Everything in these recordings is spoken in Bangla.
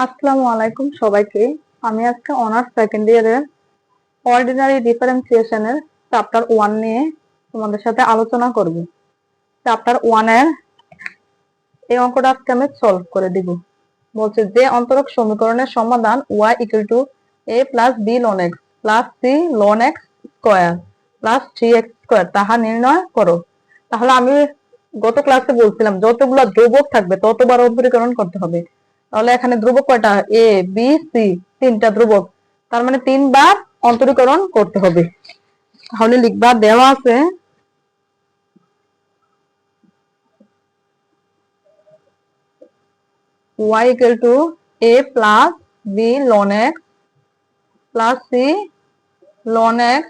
আসসালামু আলাইকুম সবাইকে। আমি আজকে অনার্স সেকেন্ড ইয়ারের অর্ডিনারি ডিফারেন্সিয়েশনের চ্যাপ্টার 1 নিয়ে তোমাদের সাথে আলোচনা করব। চ্যাপ্টার 1 এর এই অঙ্কটা আজকে আমি সলভ করে দিব। বলছে যে অন্তরক সমীকরণের সমাধান y = a + b ln x + c ln x square + 3x² তাহা নির্ণয় করো। তাহলে আমি গত ক্লাসে বলছিলাম যতগুলো ধ্রুবক থাকবে ততবার অন্তরীকরণ করতে হবে। তাহলে এখানে ধ্রুবক কয়টা? a b c, তিনটা ধ্রুবক, তার মানে তিনবার অন্তরীকরণ করতে হবে। তাহলে লিখবা, দেওয়া আছে y = a + b ln x + c ln x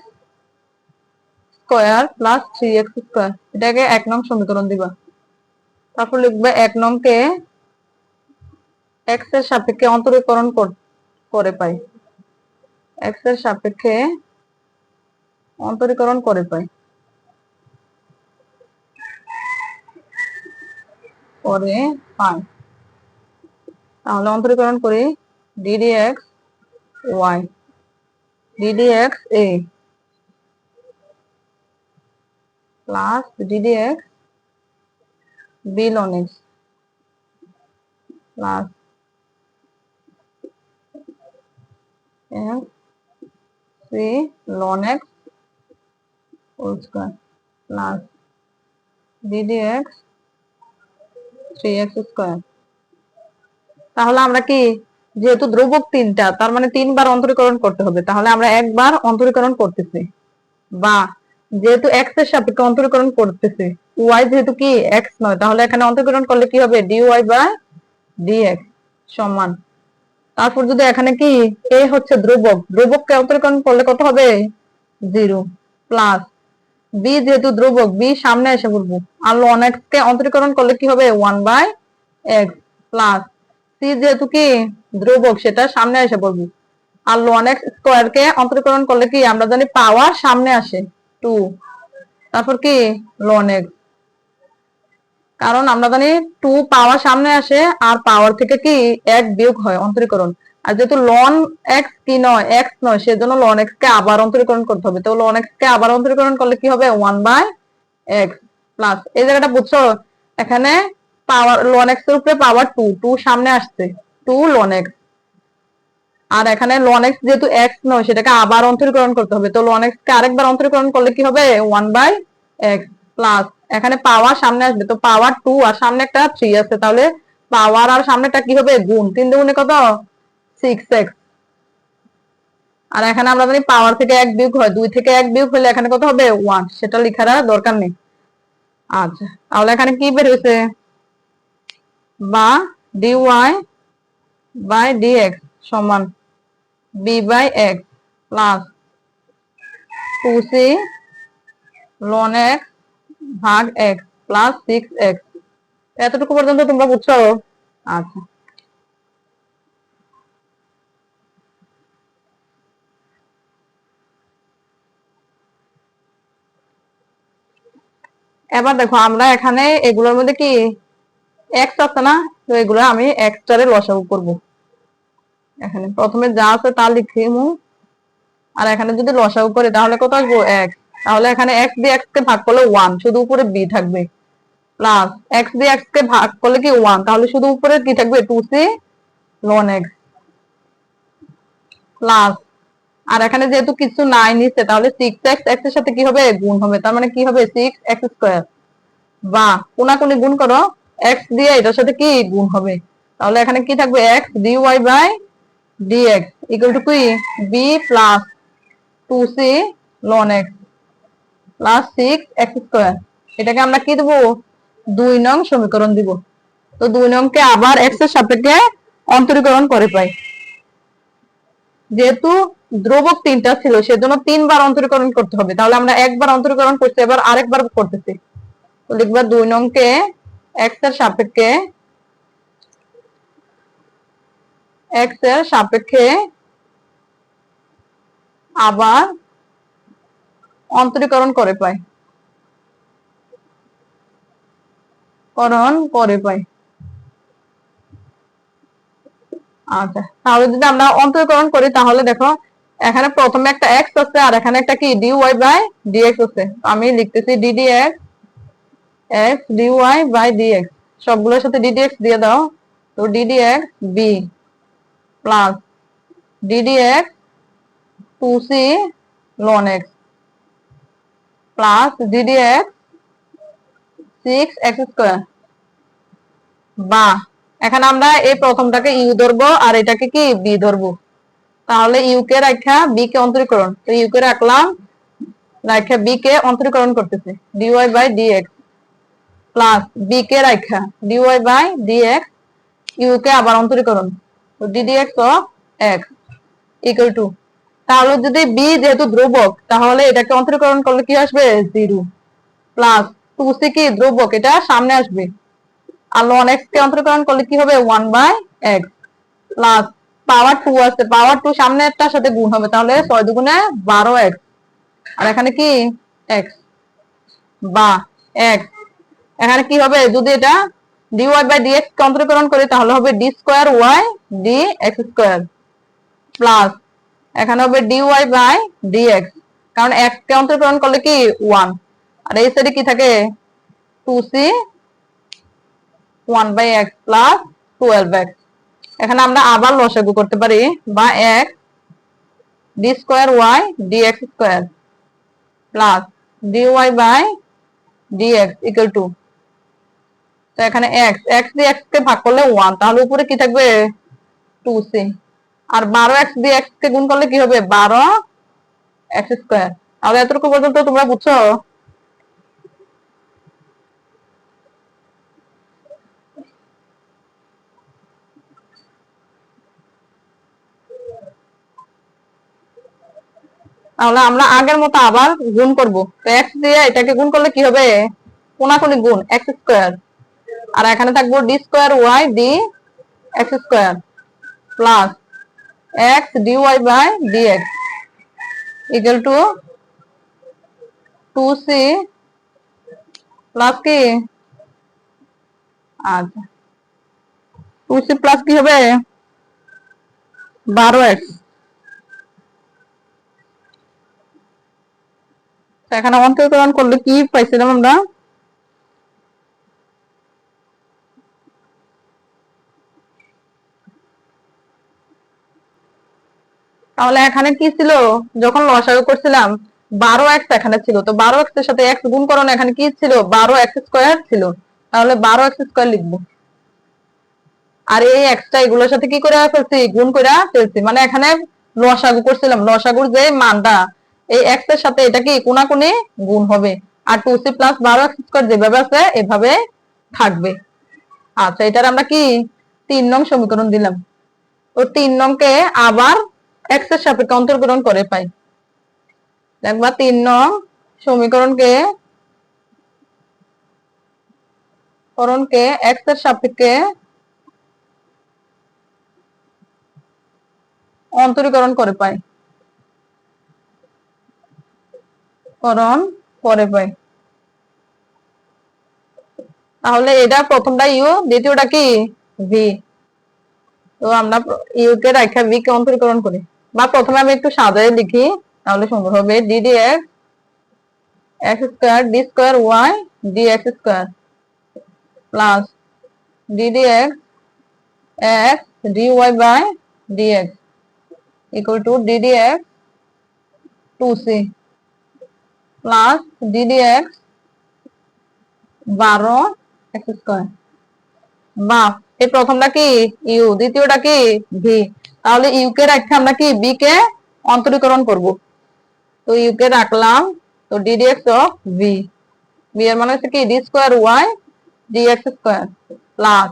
square + 3x²। এটাকে 1 নং সমীকরণ দিবা। তারপর লিখবে 1 নং কে x এর সাপেক্ষে অন্তরীকরণ করে পাই। x এর সাপেক্ষে অন্তরীকরণ করে পাই। তাহলে অন্তরীকরণ করি ddx y ddx a plus ddx b ln x plus f c ln x whole square plus ddx 3x²। তাহলে আমরা কি, যেহেতু ধ্রুবক তিনটা, তার মানে তিনবার অন্তরীকরণ করতে হবে। তাহলে আমরা একবার অন্তরীকরণ করতেছি, বা যেহেতু x এর সাপেক্ষে অন্তরীকরণ করতেছি, y যেহেতু কি x নয়, তাহলে এখানে অন্তরীকরণ করলে কি হবে? dy/dx সমান, তারপর যদি এখানে কি a হচ্ছে ধ্রুবক, ধ্রুবককে অন্তরীকরণ করলে কত হবে? 0 প্লাস b যেহেতু ধ্রুবক, b সামনে এসে বলবো, আর ln x কে অন্তরীকরণ করলে কি হবে? 1/x প্লাস c যেহেতু কি ধ্রুবক, সেটা সামনে এসে বলবো, আর ln x স্কয়ার কে অন্তরীকরণ করলে কি আমরা জানি পাওয়ার সামনে আসে 2, তারপর কি ln x, কারণ আমরা জানি 2 পাওয়ার সামনে আসে আর পাওয়ার থেকে কি 1 বিয়োগ হয় অন্তরীকরণ। আর যেহেতু ln x কি নয়, x নয়, সেজন্য ln x কে আবার অন্তরীকরণ করতে হবে। তো ln x কে আবার অন্তরীকরণ করলে কি হবে? 1/x প্লাস, এই জায়গাটা বুঝছো? এখানে পাওয়ার ln x এর উপরে পাওয়ার 2 সামনে আসছে 2 ln x, আর এখানে ln x যেহেতু x নয়, সেটাকে আবার অন্তরীকরণ করতে হবে। তো ln x কে আরেকবার অন্তরীকরণ করলে কি হবে? 1/x প্লাস, এখানে পাওয়ার সামনে আসবে, তো পাওয়ার 2 আর সামনে একটা 3 আছে, তাহলে পাওয়ার আর সামনেটা কি হবে? গুণ, 3 দুগুণে কত? 6x। আর এখানে আমরা জানি পাওয়ার থেকে 1 বিয়োগ হয়, 2 থেকে 1 বিয়োগ হলে এখানে কত হবে? 1, সেটা লেখার দরকার নেই। আচ্ছা, তাহলে এখানে কি বের হয়েছে? বা dy/dx সমান b/x plus 2c ln x ভাগ x প্লাস 6x। এতটুকু পর্যন্ত তোমরা বুঝছো? আচ্ছা, এবার দেখো, আমরা এখানে এগুলোর মধ্যে কি x আছে না, তো এগুলো আমি x টারে লসাগু করব। এখানে প্রথমে যা আছে তা লিখিমু, আর এখানে যদি লসাগু করি তাহলে কত আসবো? x। তাহলে এখানে x দিয়ে x কে ভাগ করলে 1, শুধু উপরে b থাকবে, প্লাস x দিয়ে x কে ভাগ করলে কি 1, তাহলে শুধু উপরে কি থাকবে? 2c ln x প্লাস, আর এখানে যেহেতু কিছু নাই নিচে, তাহলে 6x x এর সাথে কি হবে? গুণ হবে, তার মানে কি হবে? 6x²। বা কোনাকুনি গুণ করো, x দিয়ে এটার সাথে কি গুণ হবে, তাহলে এখানে কি থাকবে? x dy/dx ইকুয়াল টু কি b plus 2c ln x plus 6x²। এটাকে আমরা কি দেবো? 2 নং সমীকরণ দিব। তো 2 নং কে আবার x এর সাপেক্ষে অন্তরীকরণ করে পাই। যেহেতু ধ্রুবক তিনটা ছিল, সেজন্য তিনবার অন্তরীকরণ করতে হবে। তাহলে আমরা একবার অন্তরীকরণ করছি, এবার আরেকবার করতেছি। তো লিখবা 2 নং কে x এর সাপেক্ষে আবার অন্তরীকরণ করে পাই, আচ্ছা, তাহলে যদি আমরা অন্তরীকরণ করি তাহলে দেখো এখানে প্রথমে একটা এক্স আছে আর এখানে একটা কি ডিওয়াই বাই ডিএক্স আছে। আমি লিখতেছি dd x x dy by dx, সবগুলোর সাথে ডিডিএক্স দিয়ে দাও। তো dd x b plus dd x 2c ln x plus dd x 6x square. বা এখানে আমরা এই প্রথমটাকে ইউ ধরবো আর এটাকে কি বি ধরবো। তাহলে ইউ কে রাখা বি কে অন্তরীকরণ, তো ইউ কে রাখলাম, রাখা বি কে অন্তরীকরণ করতেছি dy by dx plus B কে রাখা ডিওয়াই বাই ডিএক্স ইউ কে আবার অন্তরীকরণ, তো d dx of x equal to, তাহলে যদি বি যেহেতু ধ্রুবক তাহলে এটাকে অন্তরীকরণ করলে কি আসবে 0 প্লাস 2c কি ধ্রুবক এটা সামনে আসবে, আর ln x কে অন্তরীকরণ করলে কি হবে 1 বাই x প্লাস পাওয়ার 2 আছে, পাওয়ার 2 সামনেরটার সাথে গুণ হবে, তাহলে 6 দুগুণে 12x আর এখানে কি x বা x এখানে কি হবে যদি এটা dy বাই dx কে অন্তরীকরণ করি তাহলে হবে d square y dx square plus এখানে হবে dy বাই dx, কারণ x কে অন্তরীকরণ করলে কি 1 আর এই সাইডে কি থাকে 2c 1 by x plus 12x। এখানে আমরা আবার লসাগু করতে পারি বা x d square y dx square plus dy by dx equal to, তো এখানে x x দিয়ে x কে ভাগ করলে 1, তাহলে উপরে কি থাকবে 2c আর 12x দিয়ে x কে গুণ করলে কি হবে 12x স্কয়ার। তাহলে এতটুকু পর্যন্ত তোমরা বুঝছো? তাহলে আমরা আগের মতো আবার গুণ করব, তো x দিয়ে এটাকে গুণ করলে কি হবে কোনাকুনি গুণ x স্কয়ার আর এখানে থাকবো d square y dx square plus x dy by dx equal to 2c plus কি আচ্ছা 2c প্লাস কি হবে 12x, এখানে অন্তরীকরণ করলে কি পাইছিলাম আমরা তাহলে এখানে কি ছিল যখন লসাগু করছিলাম 12x এখানে ছিল, তো 12x এর সাথে x গুণ করো না, এখানে কি ছিল 12x স্কয়ার ছিল, তাহলে 12x স্কয়ার লিখবো আর এই এক্সট্রা এগুলোর সাথে কি করে ফেলছি গুণ করে ফেলছি, মানে এখানে লসাগু করছিলাম লসাগুর যে মানটা এই x এর সাথে এটা কি কোনাকুনি গুণ হবে আর 2c প্লাস 12x স্কয়ার যেভাবে আছে এভাবে থাকবে। আচ্ছা এটার আমরা কি 3 নং সমীকরণ দিলাম, তো 3 নং কে আবার x এর সাপেক্ষে অন্তরীকরণ করে পাই। দেখবা 3 নং সমীকরণকে x এর সাপেক্ষে অন্তরীকরণ করে পাই, তাহলে এটা প্রথমটা ইউ দ্বিতীয়টা কি ভি, তো আমরা ইউ কে রাখা ভি কে অন্তরীকরণ করি বা প্রথমে আমি একটু সাজায় লিখি তাহলে সুন্দর হবে dd x x square d square y D x square plus dd x x d y by D x equal to dd x 2c plus dd x 12x square বা এই প্রথমটা কি ইউ দ্বিতীয়টা কি ভি, তাহলে ইউ কে রাখতে আমরা কি বি কে অন্তরীকরণ করব, তো ইউ কে রাখলাম, তো ডিডিএক্স অফ ভি, ভি এর মানে হচ্ছে কি d square y dx square plus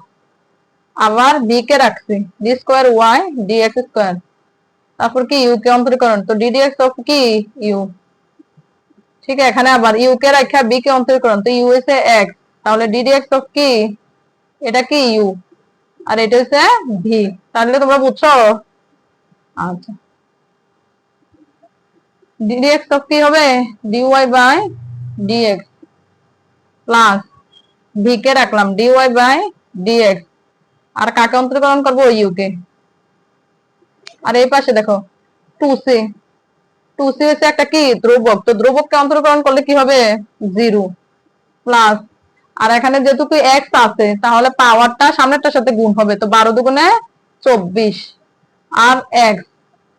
আবার বি কে রাখছি d square y dx square, তারপর কি ইউ কে অন্তরীকরণ, তো ডিডিএক্স অফ কি ইউ, ঠিক আছে এখানে আবার ইউ কে রাখা বি কে অন্তরীকরণ, তো ইউ এসে এক্স, তাহলে ডিডিএক্স অফ কি এটা কি ইউ আর এটা হচ্ছে ভি, তাহলে তোমরা বুঝছো? আচ্ছা ডিডিএক্স অফ কি হবে dy by dx plus v কে রাখলাম ডিওয়াই বাই ডিএক্স আর কাকে অন্তরীকরণ করবো ইউ কে, আর এই পাশে দেখো 2c, 2c হচ্ছে একটা কি ধ্রুবক, তো ধ্রুবককে অন্তরীকরণ করলে কি হবে 0 প্লাস, আর এখানে যেহেতু এক্স আছে তাহলে পাওয়ারটা সামনেরটার সাথে গুণ হবে, তো 12 দুগুণে 24 আর এক্স,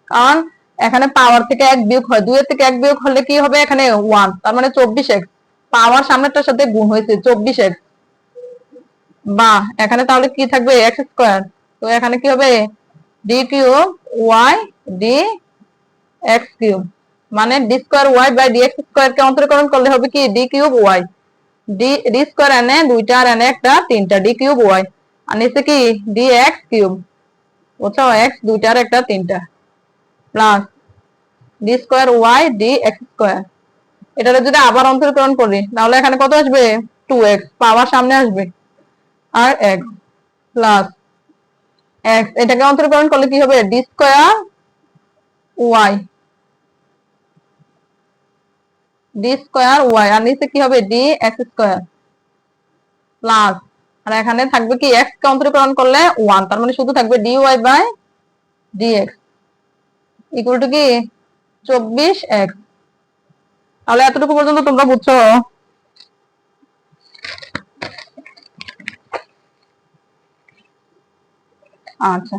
কারণ এখানে পাওয়ার থেকে এক বিয়োগ হয়, 2 এর থেকে এক বিয়োগ হলে কি হবে এখানে 1, তার মানে 24 এক্স, পাওয়ার সামনেরটার সাথে গুণ হয়েছে 24 এক্স, বা এখানে তাহলে কি থাকবে এক্স স্কোয়ার, তো এখানে কি হবে D cube Y D x cube, মানে D square Y by D x square কে অন্তরীকরণ করলে হবে কি D cube Y, D square এনে দুইটা আর এনে একটা তিনটা, ডি কিউব ওয়াই, আর নিচে কি ডি এক্স কিউব, বুঝছো এক্স দুইটা আর একটা তিনটা, plus d square Y D x square. এটা যদি আবার অন্তরীকরণ করি তাহলে এখানে কত আসবে 2x, পাওয়ার সামনে আসবে আর x, প্লাস x, এটাকে অন্তরীকরণ করলে কি হবে D square Y, D square Y, আর নিচে কি হবে ডি এক্স স্কোয়ার, প্লাস, আর এখানে থাকবে কি x কে অন্তরীকরণ করলে 1, তার মানে শুধু থাকবে dy by dx equal to কি 24x। তাহলে এতটুকু পর্যন্ত তোমরা বুঝছো? আচ্ছা,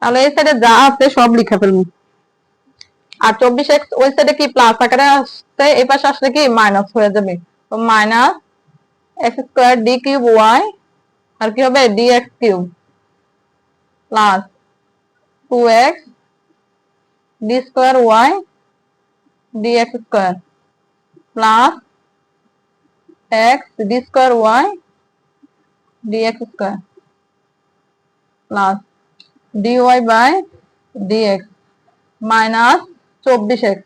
তাহলে এই সাইডে যা আছে সব লিখে ফেলবো, আর 24x ওই সাইডে কি প্লাস আকারে আসছে, এই পাশে আসলে কি মাইনাস হয়ে যাবে, তো minus X square D cube Y, আর কি হবে D x cube, plus 2x D square Y D x square, plus X D square Y D x square, plus dy by dx minus 24x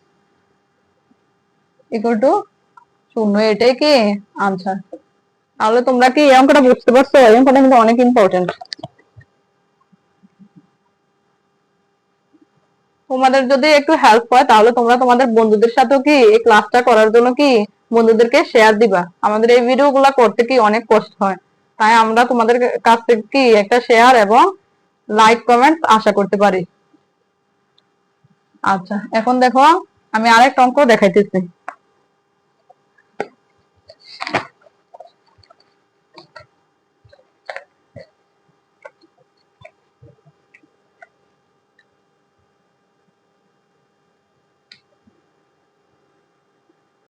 equal to 0, এটাই কি আনসার। তাহলে তোমরা কি এই অঙ্কটা বুঝতে পারছো? এই অঙ্কটা কিন্তু অনেক ইম্পর্টেন্ট। তোমাদের যদি একটু হেল্প হয় তাহলে তোমরা তোমাদের বন্ধুদের সাথেও কি এই ক্লাসটা করার জন্য কি বন্ধুদেরকে শেয়ার দিবা, আমাদের এই ভিডিও গুলা করতে কি অনেক কষ্ট হয়, তাই আমরা তোমাদের কাছ থেকে কি একটা শেয়ার এবং লাইক কমেন্ট আশা করতে পারি। আচ্ছা, এখন দেখো আমি আরেকটা অঙ্ক দেখাইতেছি।